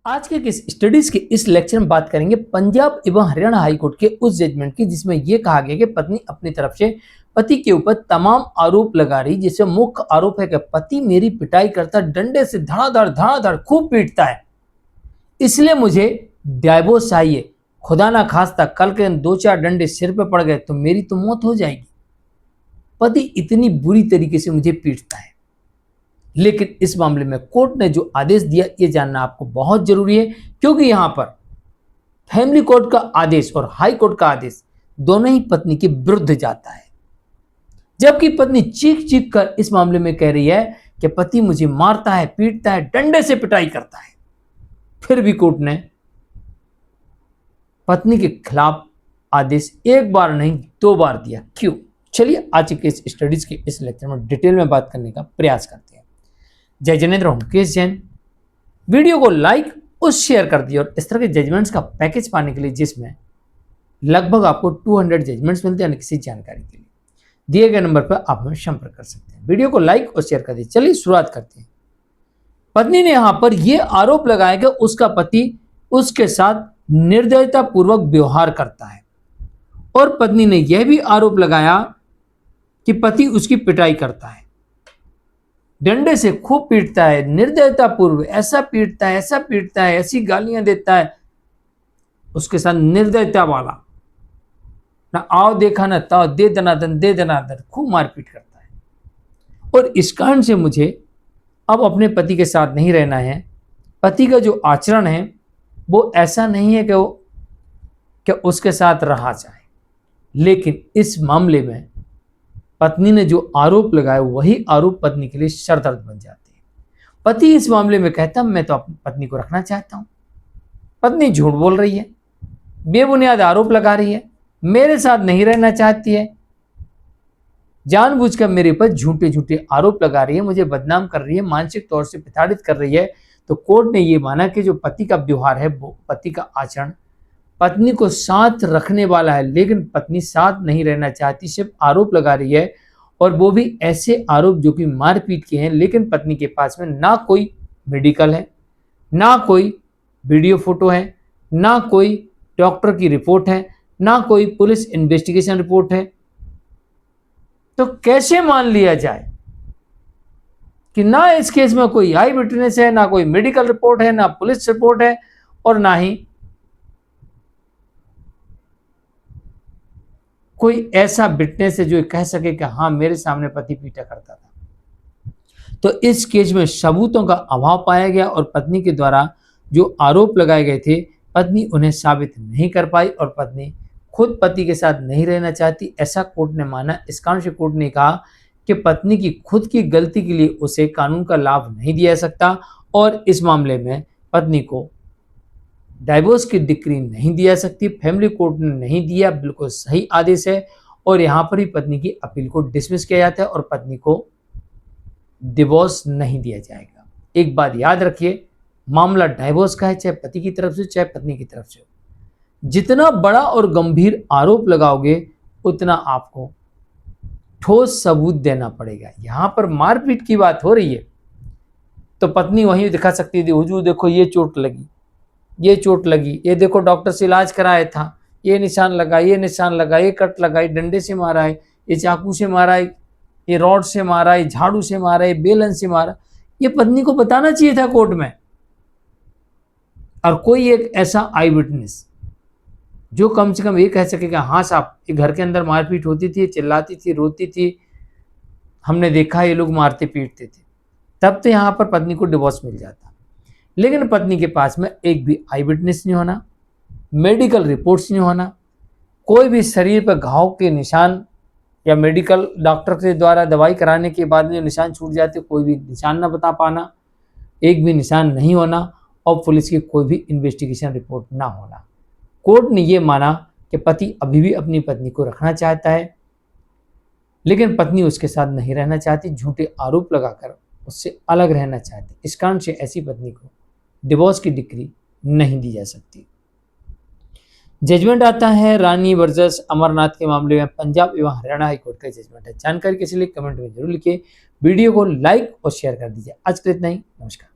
आज के इस स्टडीज के इस लेक्चर में बात करेंगे पंजाब एवं हरियाणा हाई कोर्ट के उस जजमेंट की जिसमें यह कहा गया कि पत्नी अपनी तरफ से पति के ऊपर तमाम आरोप लगा रही, जिसमें मुख्य आरोप है कि पति मेरी पिटाई करता, डंडे से धड़ाधड़ खूब पीटता है, इसलिए मुझे डाइवोर्स चाहिए। खुदा ना खास्ता कल के 2-4 डंडे सिर पे पड़ गए तो मेरी तो मौत हो जाएगी। पति इतनी बुरी तरीके से मुझे पीटता है। लेकिन इस मामले में कोर्ट ने जो आदेश दिया ये जानना आपको बहुत जरूरी है, क्योंकि यहां पर फैमिली कोर्ट का आदेश और हाई कोर्ट का आदेश दोनों ही पत्नी के विरुद्ध जाता है। जबकि पत्नी चीख चीख कर इस मामले में कह रही है कि पति मुझे मारता है, पीटता है, डंडे से पिटाई करता है। फिर भी कोर्ट ने पत्नी के खिलाफ आदेश एक बार नहीं 2 बार दिया। क्यों? चलिए आज के इस स्टडीज के इस लेक्चर में डिटेल में बात करने का प्रयास करते हैं। जय जनेन्द्र हूं केस जैन। वीडियो को लाइक और शेयर कर दिए और इस तरह के जजमेंट्स का पैकेज पाने के लिए जिसमें लगभग आपको 200 जजमेंट्स मिलते हैं किसी जानकारी के लिए दिए गए नंबर पर आप हमें संपर्क कर सकते हैं। वीडियो को लाइक और शेयर कर दिए। चलिए शुरुआत करते हैं। पत्नी ने यहां पर यह आरोप लगाया कि उसका पति उसके साथ निर्दयता पूर्वक व्यवहार करता है और पत्नी ने यह भी आरोप लगाया कि पति उसकी पिटाई करता है, डंडे से खूब पीटता है, निर्दयता पूर्व ऐसा पीटता है, ऐसी गालियां देता है, उसके साथ निर्दयता वाला, ना आओ देखा ना ताओ, दे दनादन खूब मारपीट करता है। और इस कारण से मुझे अब अपने पति के साथ नहीं रहना है। पति का जो आचरण है वो ऐसा नहीं है कि उसके साथ रहा जाए। लेकिन इस मामले में पत्नी ने जो आरोप लगाया वही आरोप पत्नी के लिए सरदर्द बन जाते हैं। पति इस मामले में कहता मैं तो अपनी पत्नी को रखना चाहता हूं। पत्नी झूठ बोल रही है, बेबुनियाद आरोप लगा रही है, मेरे साथ नहीं रहना चाहती है, जानबूझकर मेरे पर झूठे झूठे आरोप लगा रही है, मुझे बदनाम कर रही है, मानसिक तौर से प्रताड़ित कर रही है। तो कोर्ट ने यह माना कि जो पति का व्यवहार है, वो पति का आचरण पत्नी को साथ रखने वाला है, लेकिन पत्नी साथ नहीं रहना चाहती, सिर्फ आरोप लगा रही है। और वो भी ऐसे आरोप जो कि मारपीट के हैं। लेकिन पत्नी के पास में ना कोई मेडिकल है, ना कोई वीडियो फोटो है, ना कोई डॉक्टर की रिपोर्ट है, ना कोई पुलिस इन्वेस्टिगेशन रिपोर्ट है। तो कैसे मान लिया जाए कि ना इस केस में कोई आई विटनेस है, ना कोई मेडिकल रिपोर्ट है, ना पुलिस रिपोर्ट है, और ना ही कोई ऐसा विटनेस है जो कह सके कि हाँ मेरे सामने पति पीटा करता था। तो इस केस में सबूतों का अभाव पाया गया और पत्नी के द्वारा जो आरोप लगाए गए थे पत्नी उन्हें साबित नहीं कर पाई और पत्नी खुद पति के साथ नहीं रहना चाहती, ऐसा कोर्ट ने माना। इस कारण से कोर्ट ने कहा कि पत्नी की खुद की गलती के लिए उसे कानून का लाभ नहीं दिया जा सकता और इस मामले में पत्नी को डाइवोर्स की डिक्री नहीं दिया सकती। फैमिली कोर्ट ने नहीं दिया, बिल्कुल सही आदेश है। और यहां पर ही पत्नी की अपील को डिसमिस किया जाता है और पत्नी को डिवोर्स नहीं दिया जाएगा। एक बात याद रखिए, मामला डाइवोर्स का है, चाहे पति की तरफ से चाहे पत्नी की तरफ से। जितना बड़ा और गंभीर आरोप लगाओगे उतना आपको ठोस सबूत देना पड़ेगा। यहां पर मारपीट की बात हो रही है तो पत्नी वहीं दिखा सकती थी, हुजूर देखो ये चोट लगी, ये चोट लगी, ये देखो डॉक्टर से इलाज कराया था, ये निशान लगा, ये निशान लगा, ये कट लगा, ये डंडे से मारा है, ये चाकू से मारा है, ये रॉड से मारा है, झाड़ू से मारा है, बेलन से मारा। ये पत्नी को बताना चाहिए था कोर्ट में। और कोई एक ऐसा आई विटनेस जो कम से कम ये कह सकेगा हाँ साहब ये घर के अंदर मारपीट होती थी, चिल्लाती थी, रोती थी, हमने देखा ये लोग मारते पीटते थे, तब तो यहाँ पर पत्नी को डिवोर्स मिल जाता। लेकिन पत्नी के पास में एक भी आई विटनेस नहीं होना, मेडिकल रिपोर्ट्स नहीं होना, कोई भी शरीर पर घाव के निशान या मेडिकल डॉक्टर के द्वारा दवाई कराने के बाद में निशान छूट जाते, कोई भी निशान ना बता पाना, एक भी निशान नहीं होना और पुलिस की कोई भी इन्वेस्टिगेशन रिपोर्ट ना होना। कोर्ट ने यह माना कि पति अभी भी अपनी पत्नी को रखना चाहता है, लेकिन पत्नी उसके साथ नहीं रहना चाहती, झूठे आरोप लगाकर उससे अलग रहना चाहती। इस कारण से ऐसी पत्नी को डिवोर्स की डिक्री नहीं दी जा सकती। जजमेंट आता है रानी वर्सेस अमरनाथ के मामले में पंजाब एवं हरियाणा हाई कोर्ट का जजमेंट है। जानकारी के लिए कमेंट में जरूर लिखिए, वीडियो को लाइक और शेयर कर दीजिए। आज के लिए इतना ही, नमस्कार।